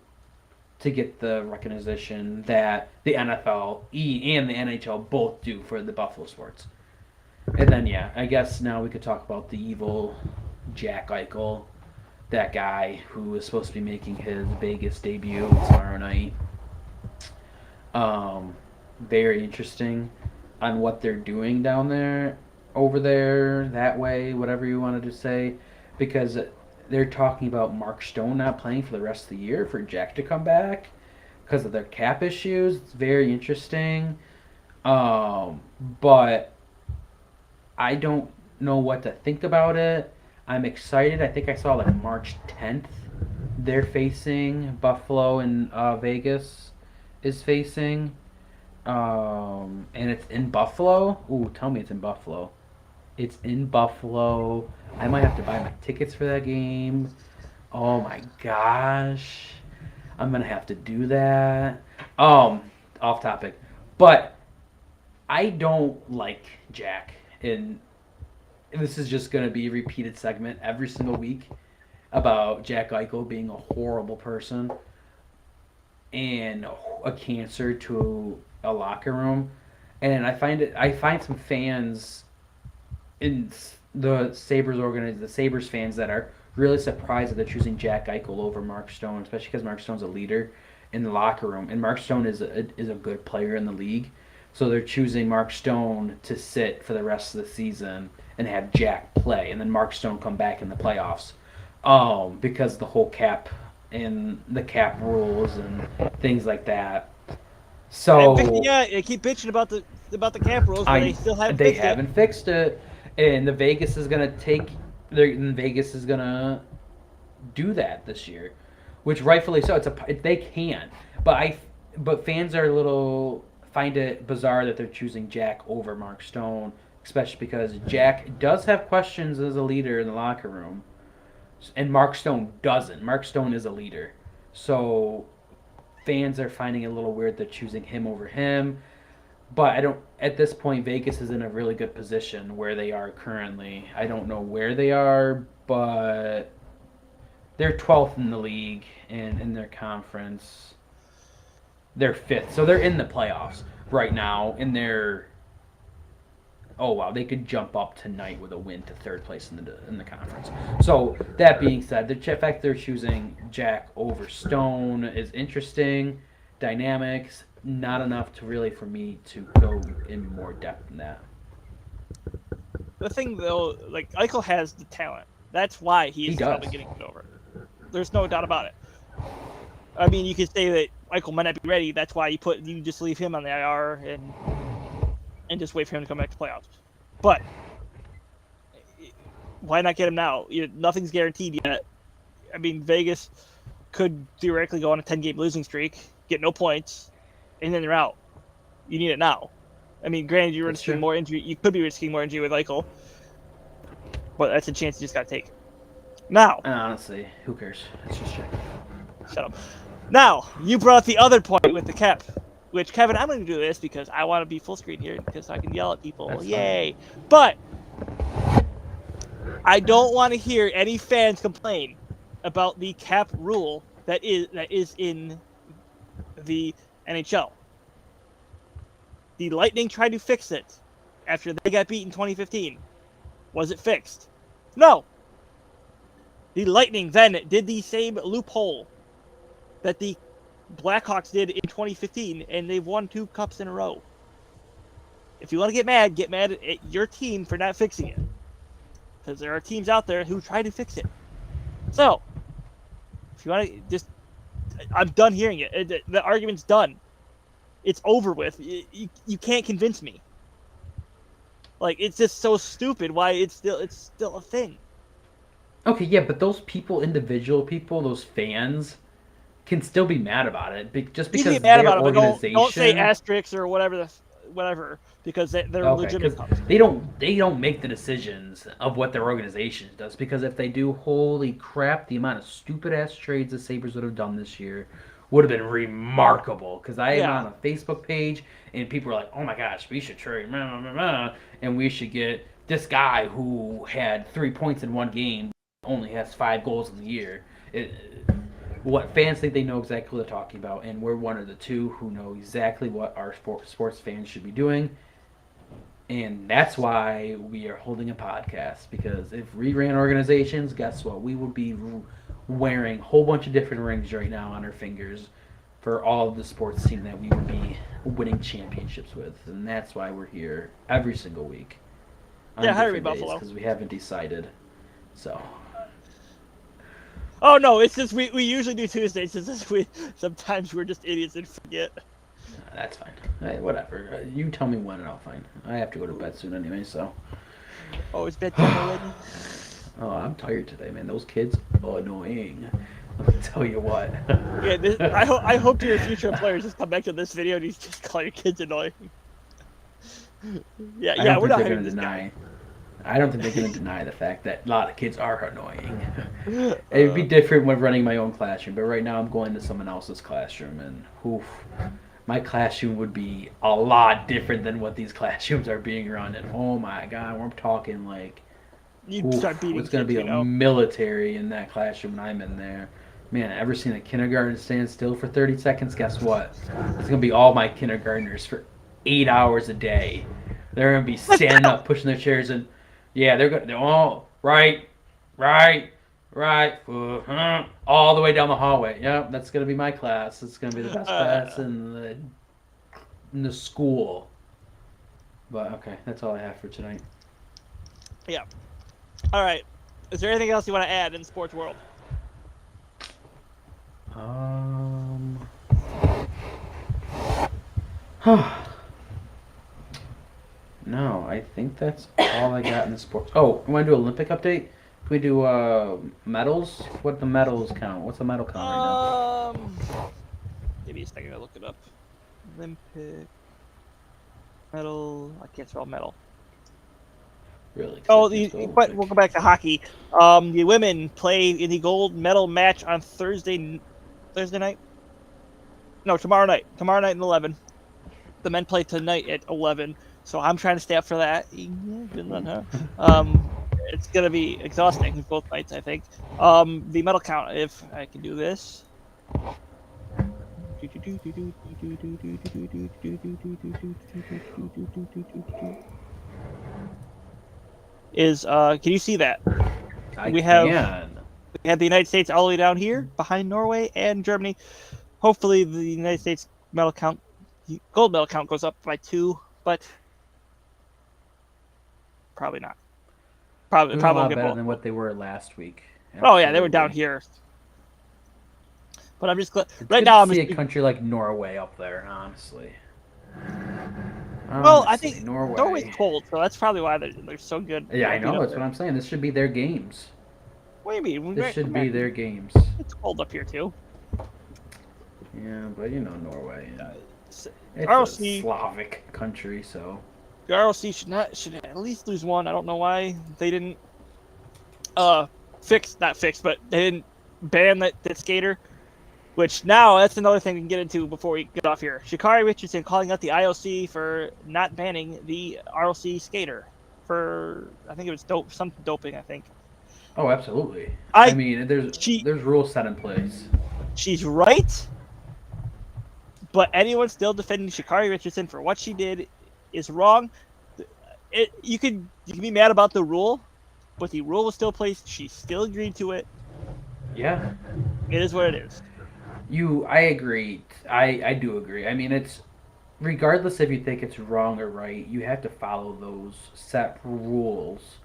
get the recognition that the NFL and the NHL both do for the Buffalo sports. And then yeah, I guess now we could talk about the evil Jack Eichel, that guy who is supposed to be making his Vegas debut tomorrow night. Um, Very interesting on what they're doing down there, over there, that way, whatever you wanted to say, because they're talking about Mark Stone not playing for the rest of the year for Jack to come back because of their cap issues. It's very interesting. But I don't know what to think about it. I'm excited. I think I saw like March 10th. They're facing Buffalo and Vegas is facing. And it's in Buffalo. Ooh, tell me it's in Buffalo. It's in Buffalo. I might have to buy my tickets for that game. Oh my gosh. I'm gonna have to do that. Off topic. But I don't like Jack. And this is just gonna be a repeated segment every single week about Jack Eichel being a horrible person and a cancer to a locker room. And I find some fans in the the Sabres fans that are really surprised that they're choosing Jack Eichel over Mark Stone, especially because Mark Stone's a leader in the locker room, and Mark Stone is a good player in the league. So they're choosing Mark Stone to sit for the rest of the season and have Jack play, and then Mark Stone come back in the playoffs, because the whole cap and the cap rules and things like that. So Yeah, they keep bitching about the cap rules, but they I still haven't they fixed it. haven't fixed it, and the Vegas is gonna take. Vegas is gonna do that this year, which rightfully so. They can, but but fans are a little find it bizarre that they're choosing Jack over Mark Stone, especially because Jack does have questions as a leader in the locker room, and Mark Stone doesn't. Mark Stone is a leader, so fans are finding it a little weird they're choosing him over him. But I don't. At this point, Vegas is in a really good position where they are currently. I don't know where they are, but they're 12th in the league and in their conference. They're fifth, so they're in the playoffs right now. And they're oh wow, they could jump up tonight with a win to third place in the conference. So that being said, the fact they're choosing Jack over Stone is interesting. Dynamics, not enough to really for me to go in more depth than that. The thing though, like Eichel has the talent. That's why He he's does. probably getting it over. There's no doubt about it. I mean, you could say that Eichel might not be ready. That's why you just leave him on the IR and just wait for him to come back to playoffs. But why not get him now? Nothing's guaranteed yet. I mean, Vegas could theoretically go on a 10-game losing streak, get no points, and then they're out. You need it now. I mean, granted, you're risking more injury. You could be risking more injury with Eichel, but that's a chance you just got to take. Now, And honestly, who cares? Let's just check. shut up. Now, you brought up the other point with the cap, which, Kevin, I'm going to do this because I want to be full screen here because I can yell at people. That's Yay. Fine. But I don't want to hear any fans complain about the cap rule that is in the NHL. The Lightning tried to fix it after they got beat in 2015. Was it fixed? No. The Lightning then did the same loophole that the Blackhawks did in 2015, and they've won 2 cups in a row. If you want to get mad at your team for not fixing it. Because there are teams out there who try to fix it. So, if you want to just... I'm done hearing it. The argument's done. It's over with. You can't convince me. Like, it's just so stupid why it's still a thing. Okay, yeah, but those people, individual people, those fans, can still be mad about it just You can be because mad their about it, but don't say organization. asterisks or whatever because they're Okay, legitimate because companies. they don't make the decisions of what their organization does. Because if they do, holy crap, the amount of stupid ass trades the Sabres would have done this year would have been remarkable. Because I am Yeah, on a Facebook page and people are like, "Oh my gosh, we should trade, and we should get this guy who had 3 points in one game, only has 5 goals in the year." It, what fans think they know exactly what they're talking about, and we're one of the two who know exactly what our sports fans should be doing, and that's why we are holding a podcast. Because if we ran organizations, guess what? We would be wearing a whole bunch of different rings right now on our fingers for all of the sports team that we would be winning championships with. And that's why we're here every single week yeah, on hire me, different days, Buffalo. because we haven't decided. So Oh no, it's just we usually do Tuesdays. It's just we sometimes we're just idiots and forget. that's fine. Hey, whatever. You tell me when and I'll find. I have to go to bed soon anyway, so. Oh, it's bedtime already. Oh, I'm tired today, man. Those kids are annoying. Let me tell you what. Yeah, I hope to your future employers just come back to this video and you just call your kids annoying. Yeah, I yeah, don't we're think not they're hiring gonna this guy. deny. I don't think they're gonna deny the fact that a lot of kids are annoying. It'd be Uh, different when running my own classroom, but right now I'm going to someone else's classroom, and oof, my classroom would be a lot different than what these classrooms are being run. And oh my god, we're talking like, you start oof, beating it's gonna kids, be you a know. military in that classroom when I'm in there. Man, ever seen a kindergarten stand still for 30 seconds? Guess what? It's gonna be all my kindergartners for 8 hours a day. They're gonna be Let's standing go. up, pushing their chairs, and yeah, they're all right, right, right, all the way down the hallway. Yep, that's gonna be my class. It's gonna be the best class Uh, in the school. But okay, that's all I have for tonight. yeah. All right. Is there anything else you want to add in the sports world? Um. No, I think that's all I got in the sports. Oh, you want to do Olympic update? Can we do medals? What the medals count? What's the medal count right now? Um, Give me a second to look it up. Olympic medal. I can't spell medal. Really? 'Cause I Oh, can't spell but we'll Olympic. go back to hockey. The women play in the gold medal match on Thursday night. No, tomorrow night. Tomorrow night at 11. The men play tonight at 11. So I'm trying to stay up for that. Yeah, good luck, huh? It's gonna be exhausting both nights, I think. The medal count. If I can do this. Is can you see that? I We have can. we have the United States all the way down here behind Norway and Germany. Hopefully the United States medal count, gold medal count goes up by 2, but probably not. Doing a Probably we'll lot get better both. than what they were last week. Oh yeah, they were down Absolutely. here. But I'm just glad It's right good to now. I'm see just a country like Norway up there, honestly. well. I Honestly, think Norway's Norway. cold, so that's probably why they're so good. Yeah, I Beat know. up That's what there. I'm saying. This should be their games. What do you mean? This should be their American, games. it's cold up here too. Yeah, but you know Norway, and Uh, it's a RLC Slavic country, so. the RLC should at least lose one. I don't know why they didn't not fix, but they didn't ban that skater. Which now that's another thing we can get into before we get off here. Shikari Richardson calling out the IOC for not banning the RLC skater for I think it was some doping. I think Oh, absolutely. I I mean, there's she there's rules set in place. she's right, but anyone still defending Shikari Richardson for what she did is wrong. You can be mad about the rule, but the rule was still placed. She still agreed to it. Yeah, It is what it is. I agree. I do agree. I mean, it's regardless if you think it's wrong or right, you have to follow those set rules.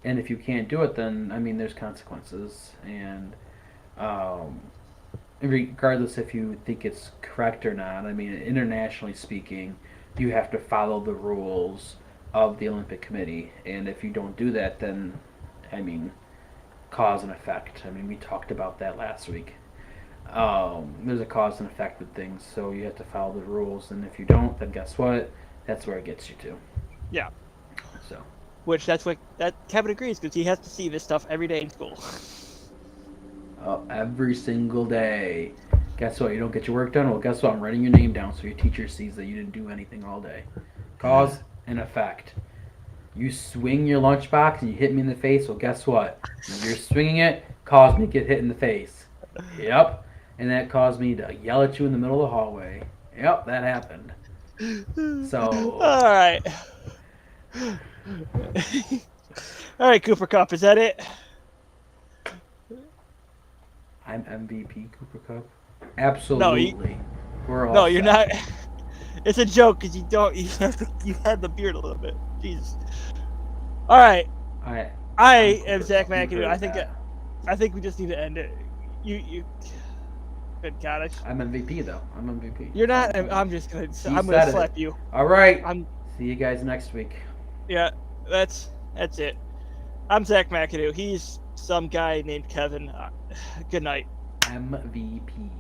And if you can't do it, then I mean, there's consequences. And um, regardless if you think it's correct or not, I mean, internationally speaking, you have to follow the rules of the Olympic Committee. And if you don't do that, then, I mean, cause and effect. I mean, we talked about that last week. there's a cause and effect with things, so you have to follow the rules, and if you don't, then guess what? That's where it gets you to. Yeah. So. Which that's what that Kevin agrees because he has to see this stuff every day in school. Every single day. Guess what? You don't get your work done? Well, guess what? I'm writing your name down so your teacher sees that you didn't do anything all day. Cause and effect. You swing your lunchbox and you hit me in the face. Well, guess what? You're swinging it, caused me to get hit in the face. Yep. And that caused me to yell at you in the middle of the hallway. Yep, that happened. So. All right. All right, Cooper Cup. Is that it? I'm MVP Cooper Cup. Absolutely. We're all No, you're set. not. It's a joke because you don't. You had the beard a little bit. Jesus. All right. I am Zach Cup. McAdoo. I think we just need to end it. You. Good God. I'm MVP though. I'm MVP. You're not. I'm just gonna. I'm said gonna it. slap you. All right. I'm. See you guys next week. Yeah. That's it. I'm Zach McAdoo. He's some guy named Kevin. Good night. MVP.